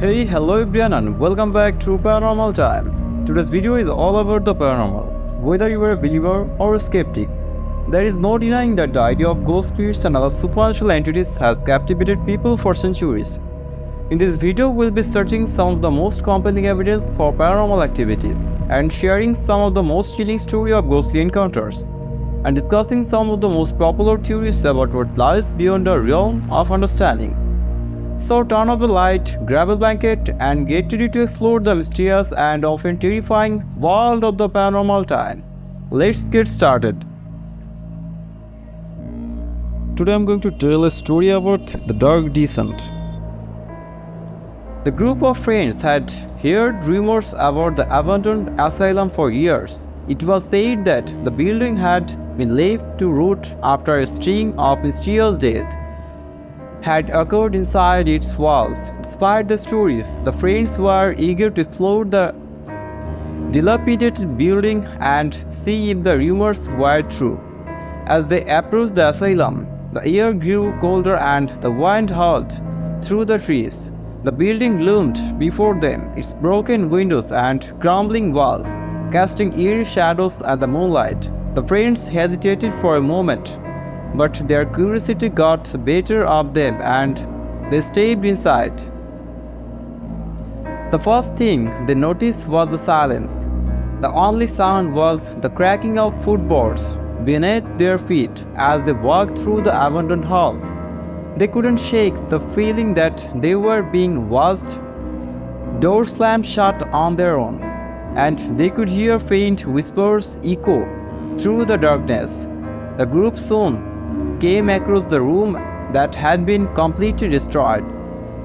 Hey, hello everyone and welcome back to Paranormal Time. Today's video is all about the paranormal. Whether you are a believer or a skeptic, there is no denying that the idea of ghost spirits and other supernatural entities has captivated people for centuries. In this video, we'll be searching some of the most compelling evidence for paranormal activity and sharing some of the most chilling stories of ghostly encounters and discussing some of the most popular theories about what lies beyond the realm of understanding. So turn off the light, grab a blanket, and get ready to explore the mysterious and often terrifying world of the paranormal time. Let's get started. Today I'm going to tell a story about the dark descent. The group of friends had heard rumors about the abandoned asylum for years. It was said that the building had been left to rot after a string of mysterious deaths had occurred inside its walls. Despite the stories, the friends were eager to explore the dilapidated building and see if the rumors were true. As they approached the asylum, the air grew colder and the wind howled through the trees. The building loomed before them, its broken windows and crumbling walls casting eerie shadows at the moonlight. The friends hesitated for a moment, but their curiosity got the better of them and they stepped inside. The first thing they noticed was the silence. The only sound was the cracking of footboards beneath their feet as they walked through the abandoned halls. They couldn't shake the feeling that they were being watched. Doors slammed shut on their own, and they could hear faint whispers echo through the darkness. The group soon came across the room that had been completely destroyed.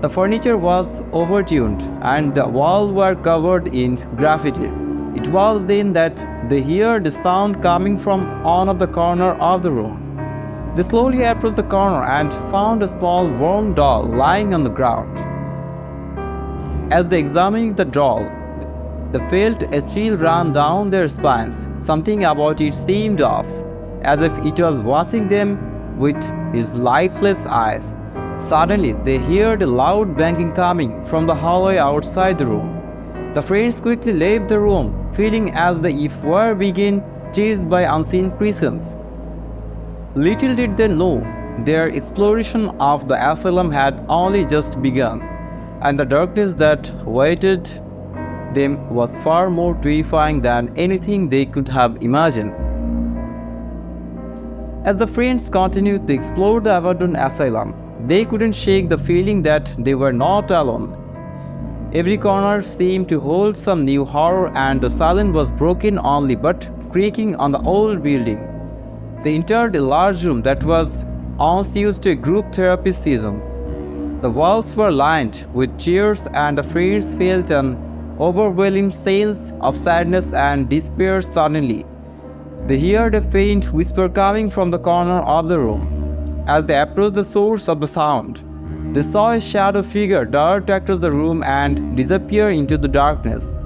The furniture was overturned and the walls were covered in graffiti. It was then that they heard a sound coming from one of the corners of the room. They slowly approached the corner and found a small worn doll lying on the ground. As they examined the doll, they felt a chill run down their spines. Something about it seemed off, as if it was watching them with his lifeless eyes. Suddenly, they heard a loud banging coming from the hallway outside the room. The friends quickly left the room, feeling as if they were being chased by unseen presence. Little did they know, their exploration of the asylum had only just begun, and the darkness that awaited them was far more terrifying than anything they could have imagined. As the friends continued to explore the abandoned asylum, they couldn't shake the feeling that they were not alone. Every corner seemed to hold some new horror, and the silence was broken only but creaking on the old building. They entered a large room that was once used to a group therapy session. The walls were lined with chairs, and the friends felt an overwhelming sense of sadness and despair suddenly. They heard a faint whisper coming from the corner of the room. As they approached the source of the sound, they saw a shadow figure dart across the room and disappear into the darkness.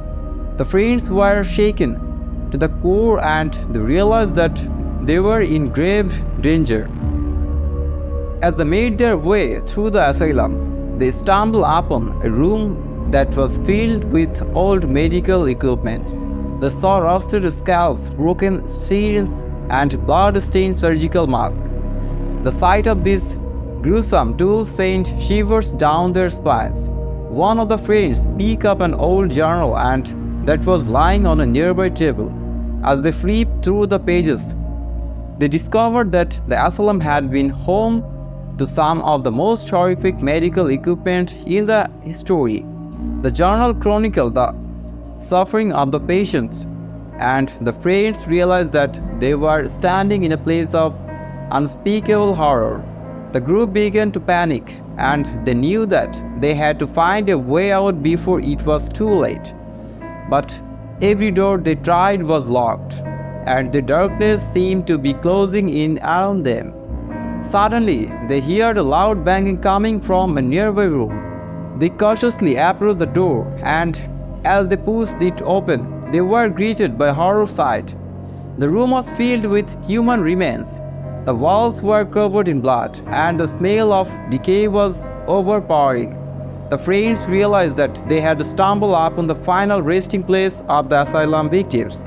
The friends were shaken to the core and they realized that they were in grave danger. As they made their way through the asylum, they stumbled upon a room that was filled with old medical equipment. They saw rusted scalps, broken syringes, and blood-stained surgical masks. The sight of these gruesome tools sent shivers down their spines. One of the friends picked up an old journal and that was lying on a nearby table. As they flipped through the pages, they discovered that the asylum had been home to some of the most horrific medical equipment in the history. The journal chronicled the suffering of the patients, and the friends realized that they were standing in a place of unspeakable horror. The group began to panic, and they knew that they had to find a way out before it was too late. But every door they tried was locked, and the darkness seemed to be closing in around them. Suddenly, they heard a loud banging coming from a nearby room. They cautiously approached the door, and as they pushed it open, they were greeted by a horror sight. The room was filled with human remains. The walls were covered in blood, and the smell of decay was overpowering. The friends realized that they had stumbled upon the final resting place of the asylum victims,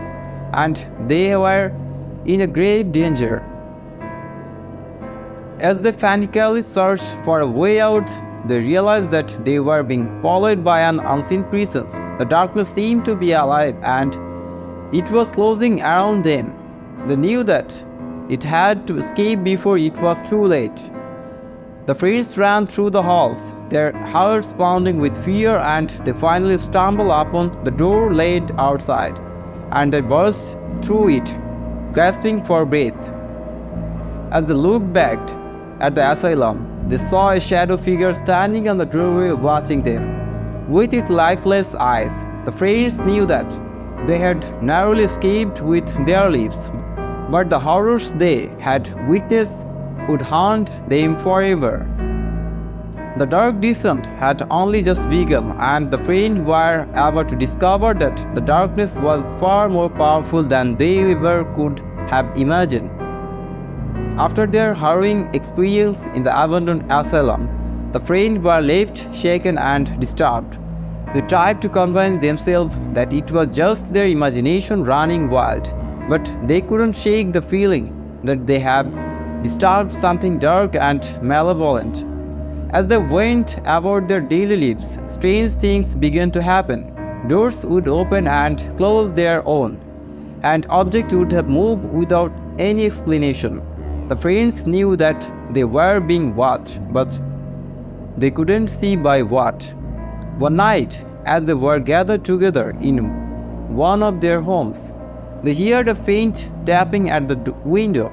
and they were in a grave danger. As they frantically searched for a way out, they realized that they were being followed by an unseen presence. The darkness seemed to be alive and it was closing around them. They knew that it had to escape before it was too late. The friends ran through the halls, their hearts pounding with fear, and they finally stumbled upon the door laid outside, and they burst through it, gasping for breath. As they looked back at the asylum, they saw a shadow figure standing on the doorway watching them. With its lifeless eyes, the friends knew that they had narrowly escaped with their lives, but the horrors they had witnessed would haunt them forever. The dark descent had only just begun, and the friends were about to discover that the darkness was far more powerful than they ever could have imagined. After their harrowing experience in the abandoned asylum, the friends were left shaken and disturbed. They tried to convince themselves that it was just their imagination running wild, but they couldn't shake the feeling that they had disturbed something dark and malevolent. As they went about their daily lives, strange things began to happen. Doors would open and close their own, and objects would have moved without any explanation. The friends knew that they were being watched, but they couldn't see by what. One night, as they were gathered together in one of their homes, they heard a faint tapping at the window.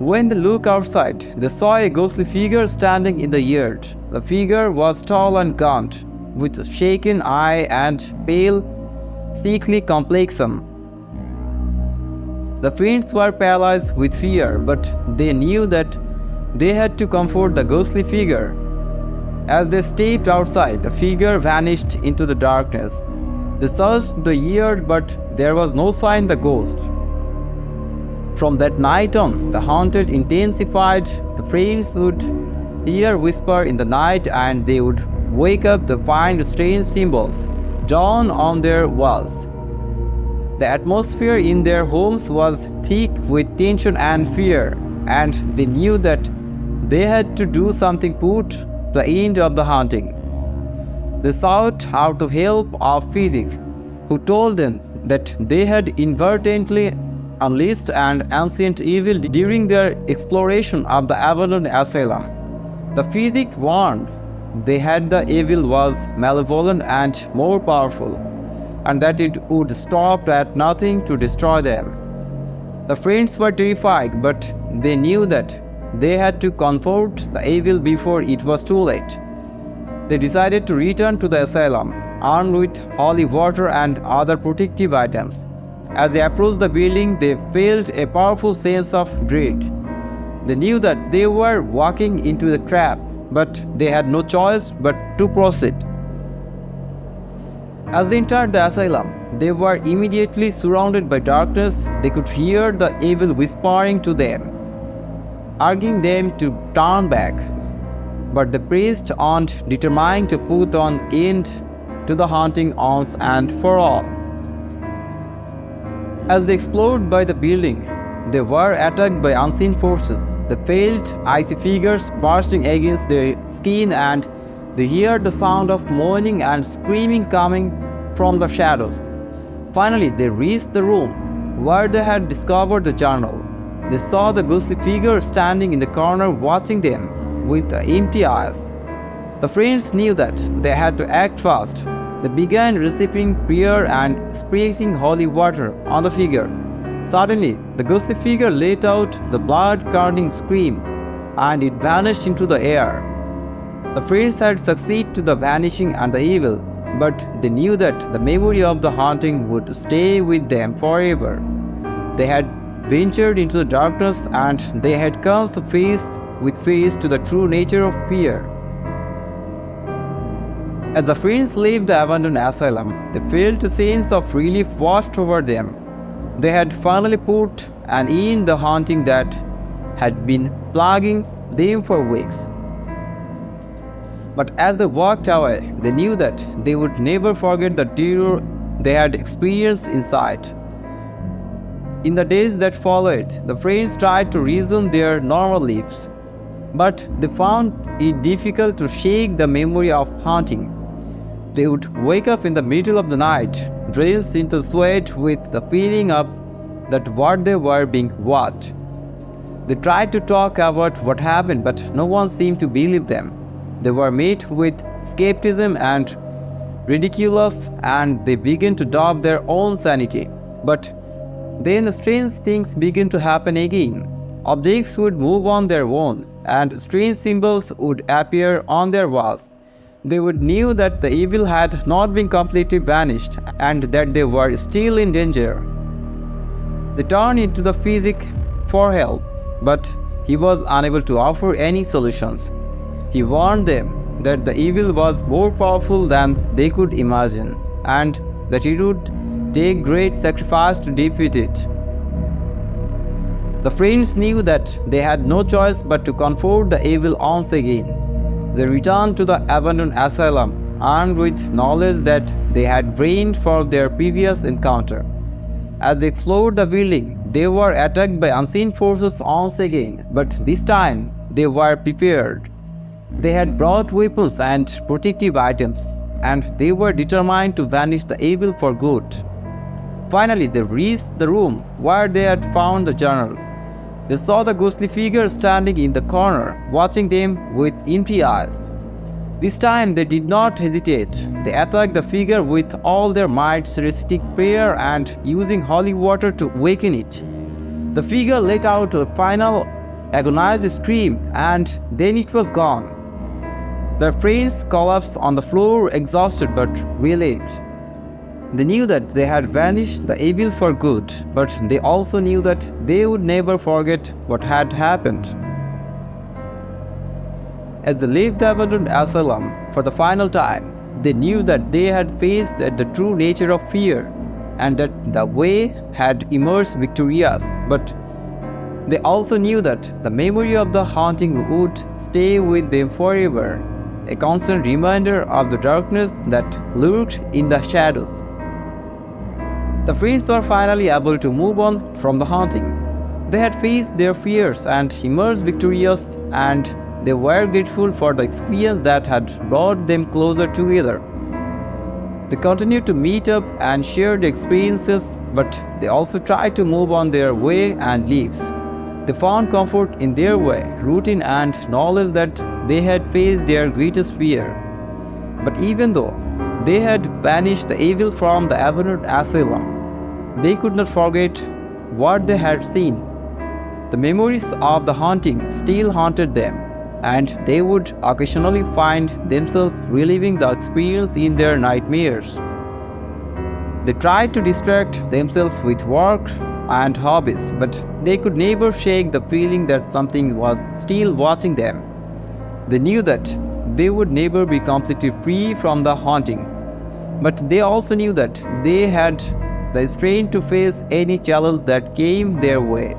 When they looked outside, they saw a ghostly figure standing in the yard. The figure was tall and gaunt, with a shaken eye and pale, sickly complexion. The friends were paralyzed with fear, but they knew that they had to comfort the ghostly figure. As they stepped outside, the figure vanished into the darkness. They searched the yard, but there was no sign of the ghost. From that night on, the haunting intensified. The friends would hear whisper in the night, and they would wake up to find strange symbols drawn on their walls. The atmosphere in their homes was thick with tension and fear, and they knew that they had to do something to put the end of the haunting. They sought out the help of physics, who told them that they had inadvertently unleashed an ancient evil during their exploration of the abandoned asylum. The physics warned they had the evil was malevolent and more powerful, and that it would stop at nothing to destroy them. The friends were terrified, but they knew that they had to confront the evil before it was too late. They decided to return to the asylum, armed with holy water and other protective items. As they approached the building, they felt a powerful sense of dread. They knew that they were walking into the trap, but they had no choice but to proceed. As they entered the asylum, they were immediately surrounded by darkness. They could hear the evil whispering to them, urging them to turn back. But they pressed on, determined to put an end to the haunting once and for all. As they explored by the building, they were attacked by unseen forces. They felt icy figures bursting against their skin, and they heard the sound of moaning and screaming coming from the shadows. Finally, they reached the room where they had discovered the journal. They saw the ghostly figure standing in the corner watching them with empty eyes. The friends knew that they had to act fast. They began reciting prayer and sprinkling holy water on the figure. Suddenly, the ghostly figure let out the blood-curdling scream, and it vanished into the air. The friends had succeeded to the vanishing and the evil, but they knew that the memory of the haunting would stay with them forever. They had ventured into the darkness, and they had come face to the true nature of fear. As the friends left the abandoned asylum, they felt a sense of relief washed over them. They had finally put an end to the haunting that had been plaguing them for weeks. But as they walked away, they knew that they would never forget the terror they had experienced inside. In the days that followed, the friends tried to resume their normal lives, but they found it difficult to shake the memory of haunting. They would wake up in the middle of the night, drenched into sweat with the feeling of that what they were being watched. They tried to talk about what happened, but no one seemed to believe them. They were met with skepticism and ridiculous, and they began to doubt their own sanity. But then strange things began to happen again. Objects would move on their own, and strange symbols would appear on their walls. They would knew that the evil had not been completely vanished, and that they were still in danger. They turned into the physic for help, but he was unable to offer any solutions. He warned them that the evil was more powerful than they could imagine, and that it would take great sacrifice to defeat it. The friends knew that they had no choice but to confront the evil once again. They returned to the abandoned asylum, armed with knowledge that they had gained from their previous encounter. As they explored the building, they were attacked by unseen forces once again, but this time they were prepared. They had brought weapons and protective items, and they were determined to banish the evil for good. Finally, they reached the room where they had found the journal. They saw the ghostly figure standing in the corner, watching them with empty eyes. This time they did not hesitate. They attacked the figure with all their might, reciting prayer and using holy water to waken it. The figure let out a final agonized scream, and then it was gone. Their friends collapsed on the floor, exhausted but relieved. They knew that they had banished the evil for good, but they also knew that they would never forget what had happened. As they left the abandoned asylum for the final time, they knew that they had faced the true nature of fear, and that the way had emerged victorious. But they also knew that the memory of the haunting would stay with them forever, a constant reminder of the darkness that lurked in the shadows. The friends were finally able to move on from the haunting. They had faced their fears and emerged victorious, and they were grateful for the experience that had brought them closer together. They continued to meet up and share the experiences, but they also tried to move on their way and lives. They found comfort in their way, routine, and knowledge that they had faced their greatest fear. But even though they had banished the evil from the abandoned asylum, they could not forget what they had seen. The memories of the haunting still haunted them, and they would occasionally find themselves reliving the experience in their nightmares. They tried to distract themselves with work and hobbies, but they could never shake the feeling that something was still watching them. They knew that they would never be completely free from the haunting, but they also knew that they had the strength to face any challenge that came their way.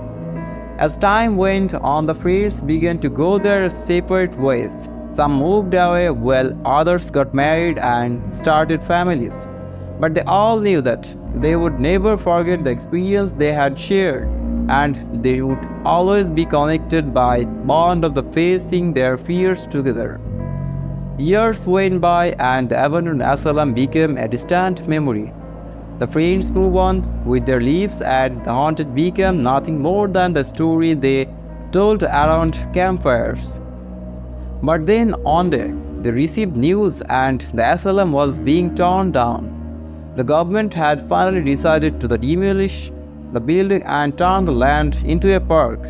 As time went on, the friends began to go their separate ways. Some moved away while others got married and started families. But they all knew that they would never forget the experience they had shared, and they would always be connected by bond of the facing their fears together. Years went by, and the abandoned asylum became a distant memory. The friends moved on with their lives, and the haunted became nothing more than the story they told around campfires. But then one day, they received news and the asylum was being torn down. The government had finally decided to demolish the building and turn the land into a park.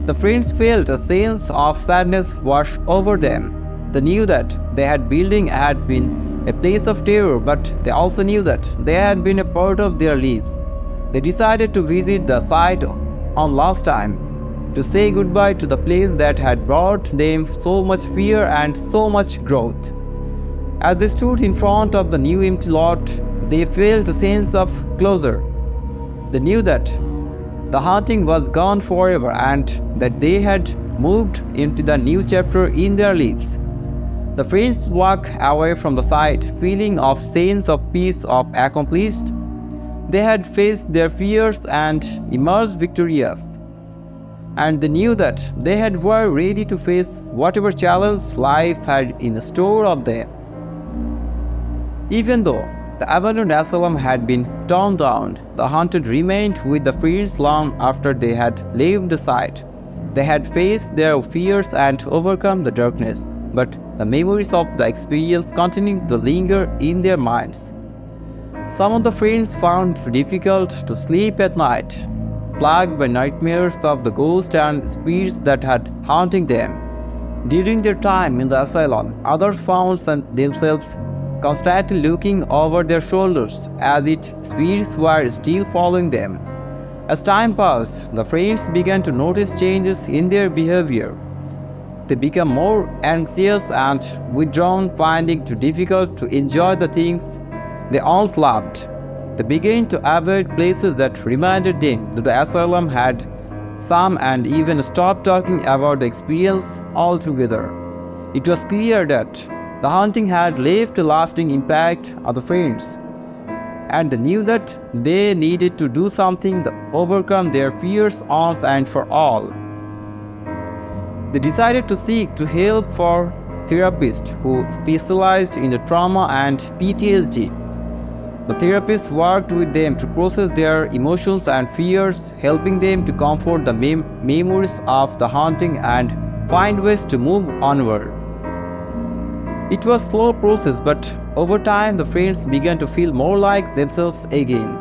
The friends felt a sense of sadness wash over them. They knew that their building had been a place of terror, but they also knew that they had been a part of their lives. They decided to visit the site on last time, to say goodbye to the place that had brought them so much fear and so much growth. As they stood in front of the new empty lot, they felt a sense of closure. They knew that the haunting was gone forever and that they had moved into the new chapter in their lives. The friends walk away from the site, feeling of sense of peace of accomplished. They had faced their fears and emerged victorious. And they knew that were ready to face whatever challenge life had in store of them. Even though the abandoned asylum had been torn down, the haunted remained with the friends long after they had left the site. They had faced their fears and overcome the darkness, but the memories of the experience continued to linger in their minds. Some of the friends found it difficult to sleep at night, plagued by nightmares of the ghosts and spirits that had haunting them. During their time in the asylum, others found themselves constantly looking over their shoulders as if spirits were still following them. As time passed, the friends began to notice changes in their behavior. They became more anxious and withdrawn, finding it difficult to enjoy the things they once loved. They began to avoid places that reminded them that the asylum had some and even stopped talking about the experience altogether. It was clear that the haunting had left a lasting impact on the friends, and they knew that they needed to do something to overcome their fears once and for all. They decided to seek help for therapists who specialized in the trauma and PTSD. The therapists worked with them to process their emotions and fears, helping them to comfort the memories of the haunting and find ways to move onward. It was a slow process, but over time the friends began to feel more like themselves again.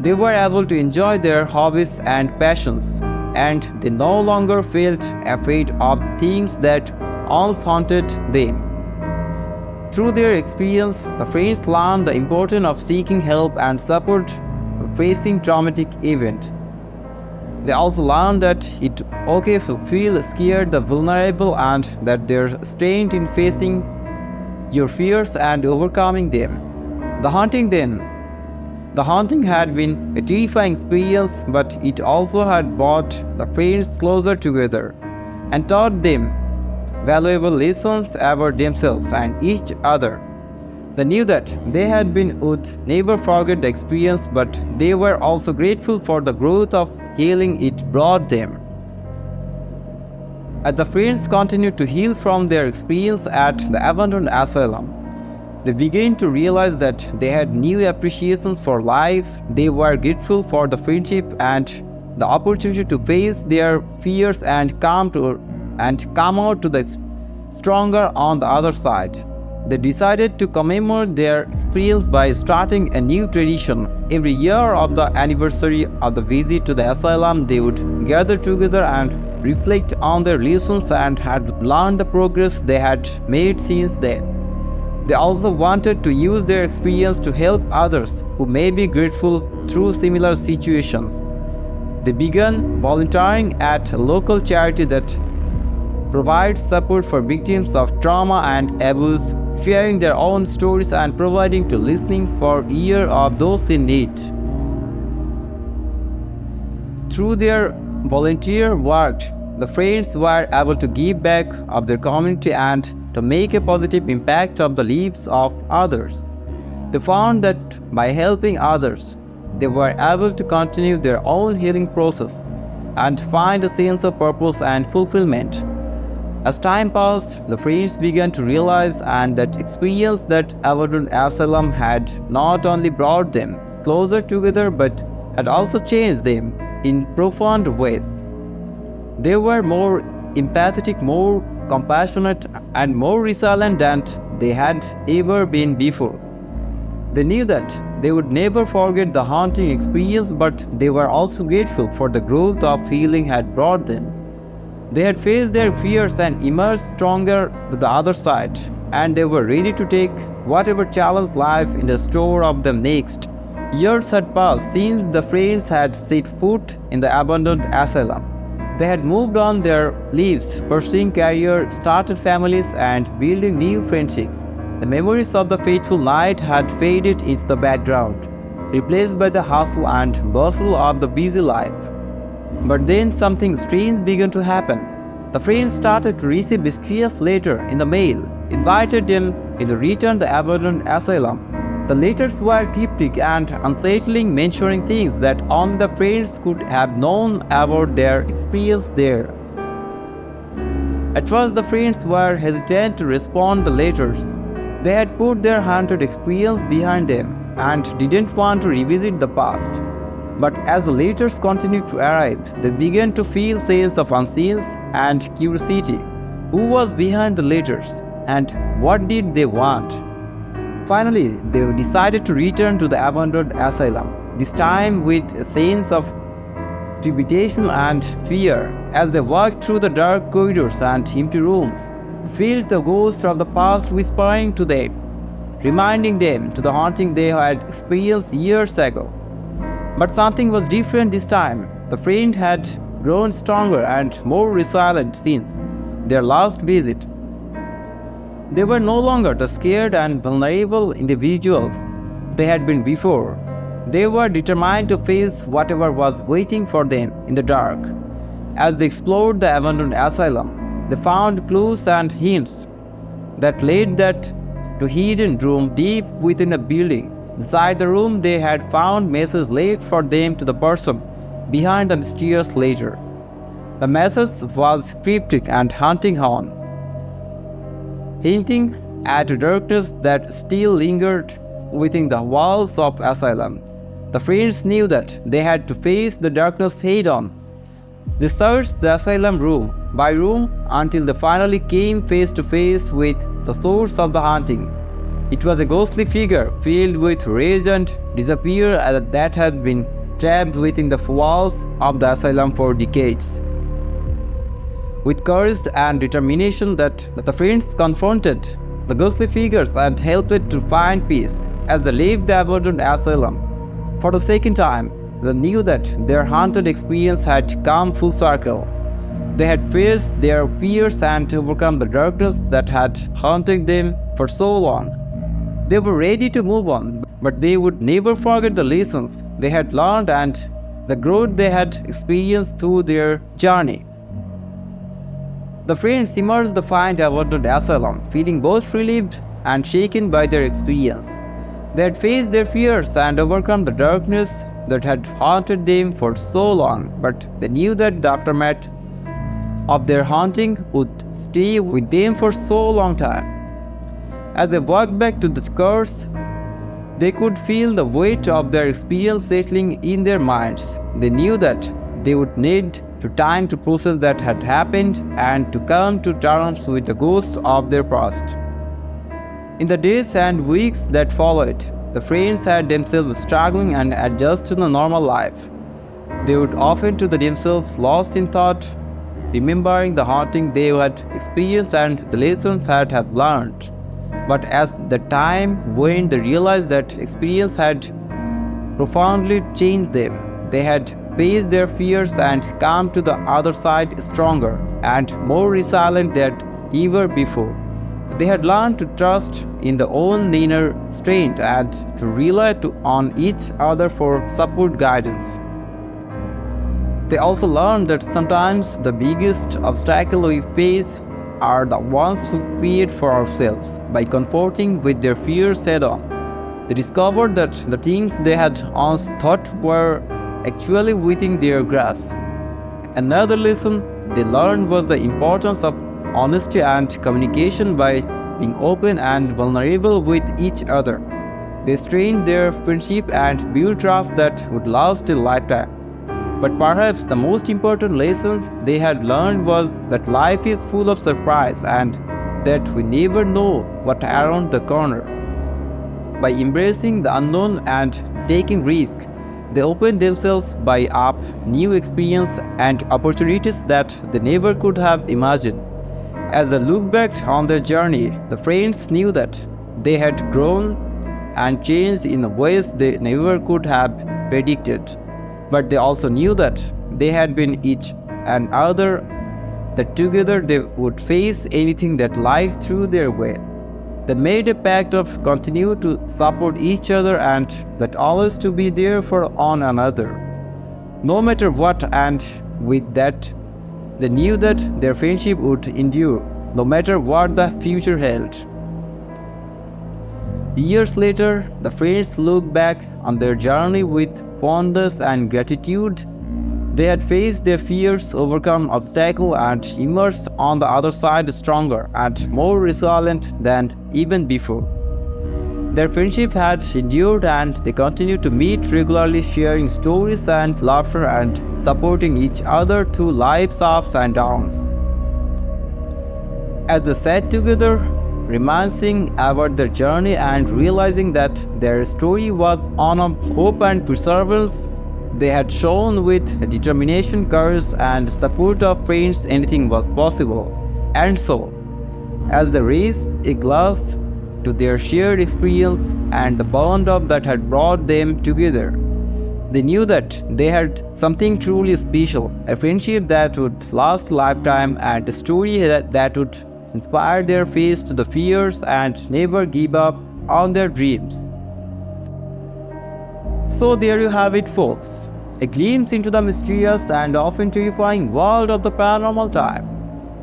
They were able to enjoy their hobbies and passions, and they no longer felt afraid of things that once haunted them. Through their experience, the friends learned the importance of seeking help and support facing traumatic events. They also learned that it's okay to feel scared, vulnerable, and that there's strength in facing your fears and overcoming them. The haunting had been a terrifying experience, but it also had brought the friends closer together and taught them valuable lessons about themselves and each other. They knew that would never forget the experience, but they were also grateful for the growth of healing it brought them. As the friends continued to heal from their experience at the abandoned asylum, they began to realize that they had new appreciations for life. They were grateful for the friendship and the opportunity to face their fears and come out to the stronger on the other side. They decided to commemorate their experience by starting a new tradition. Every year of the anniversary of the visit to the asylum, they would gather together and reflect on their lessons and had learned the progress they had made since then. They also wanted to use their experience to help others who may be grateful through similar situations. They began volunteering at a local charity that provides support for victims of trauma and abuse, sharing their own stories and providing to listening for ear of those in need. Through their volunteer work, the friends were able to give back of their community and to make a positive impact on the lives of others. They found that by helping others, they were able to continue their own healing process and find a sense of purpose and fulfillment. As time passed, the friends began to realize and that experience that abandoned asylum had not only brought them closer together but had also changed them in profound ways. They were more empathetic, more compassionate, and more resilient than they had ever been before. They knew that they would never forget the haunting experience, but they were also grateful for the growth of healing had brought them. They had faced their fears and emerged stronger to the other side, and they were ready to take whatever challenge life in the store of them next. Years had passed since the friends had set foot in the abandoned asylum. They had moved on their lives, pursuing careers, started families, and building new friendships. The memories of the fateful night had faded into the background, replaced by the hustle and bustle of the busy life. But then something strange began to happen. The friends started to receive mysterious letters in the mail. invited them in return the abandoned asylum. The letters were cryptic and unsettling, mentioning things that only the friends could have known about their experience there. At first, the friends were hesitant to respond to the letters. They had put their haunted experience behind them and didn't want to revisit the past. But as the letters continued to arrive, they began to feel sense of unease and curiosity. Who was behind the letters, and what did they want? Finally, they decided to return to the abandoned asylum, this time with a sense of trepidation and fear. As they walked through the dark corridors and empty rooms, felt the ghosts of the past whispering to them, reminding them to the haunting they had experienced years ago. But something was different this time. The friend had grown stronger and more resilient since their last visit. They were no longer the scared and vulnerable individuals they had been before. They were determined to face whatever was waiting for them in the dark. As they explored the abandoned asylum, they found clues and hints that led to hidden room deep within a building. Inside the room, they had found messages left for them to the person behind the mysterious letter. The message was cryptic and haunting on, hinting at a darkness that still lingered within the walls of asylum. The friends knew that they had to face the darkness head-on. They searched the asylum room by room until they finally came face to face with the source of the haunting. It was a ghostly figure filled with rage and despair that had been trapped within the walls of the asylum for decades. With courage and determination, that the friends confronted the ghostly figures and helped to find peace. As they left the abandoned asylum for the second time, they knew that their haunted experience had come full circle. They had faced their fears and overcome the darkness that had haunted them for so long. They were ready to move on, but they would never forget the lessons they had learned and the growth they had experienced through their journey. The friends emerged the find abandoned asylum, feeling both relieved and shaken by their experience. They had faced their fears and overcome the darkness that had haunted them for so long, but they knew that the aftermath of their haunting would stay with them for so long time. As they walked back to the cars, they could feel the weight of their experience settling in their minds. They knew that they would need time to process that had happened and to come to terms with the ghosts of their past. In the days and weeks that followed, the friends had themselves struggling and adjust to the normal life. They would often to themselves lost in thought, remembering the haunting they had experienced and the lessons had have learned. But as the time went, they realized that experience had profoundly changed them. They had faced their fears and come to the other side stronger and more resilient than ever before. They had learned to trust in their own inner strength and to rely on each other for support guidance. They also learned that sometimes the biggest obstacle we face are the ones we create for ourselves. By confronting with their fears head-on, they discovered that the things they had once thought were actually within their grasp. Another lesson they learned was the importance of honesty and communication. By being open and vulnerable with each other, they strengthened their friendship and built trust that would last a lifetime. But perhaps the most important lesson they had learned was that life is full of surprise and that we never know what's around the corner. By embracing the unknown and taking risks, they opened themselves by up new experiences and opportunities that they never could have imagined. As they looked back on their journey, the friends knew that they had grown and changed in ways they never could have predicted. But they also knew that they had been each and other, that together they would face anything that life threw their way. They made a pact of continue to support each other and that always to be there for one another, no matter what, and with that, they knew that their friendship would endure. no matter what the future held. Years later, the friends look back on their journey with fondness and gratitude. They had faced their fears, overcome obstacles, and emerged on the other side stronger and more resilient than even before. Their friendship had endured and they continued to meet regularly, sharing stories and laughter and supporting each other through life's ups and downs. As they sat together, reminiscing about their journey and realizing that their story was one of hope and perseverance, they had shown with determination, courage, and support of friends anything was possible. And so, as they raised a glass to their shared experience and the bond of that had brought them together, they knew that they had something truly special, a friendship that would last a lifetime and a story that would inspire their face to the fears and never give up on their dreams. So there you have it, folks. A glimpse into the mysterious and often terrifying world of the paranormal time.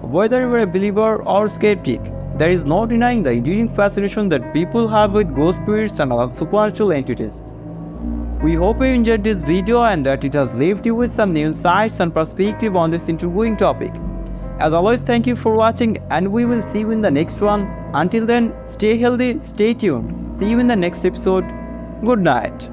Whether you are a believer or skeptic, there is no denying the enduring fascination that people have with ghost spirits and other supernatural entities. We hope you enjoyed this video and that it has left you with some new insights and perspective on this intriguing topic. As always, thank you for watching and we will see you in the next one. Until then, stay healthy, stay tuned. See you in the next episode. Good night.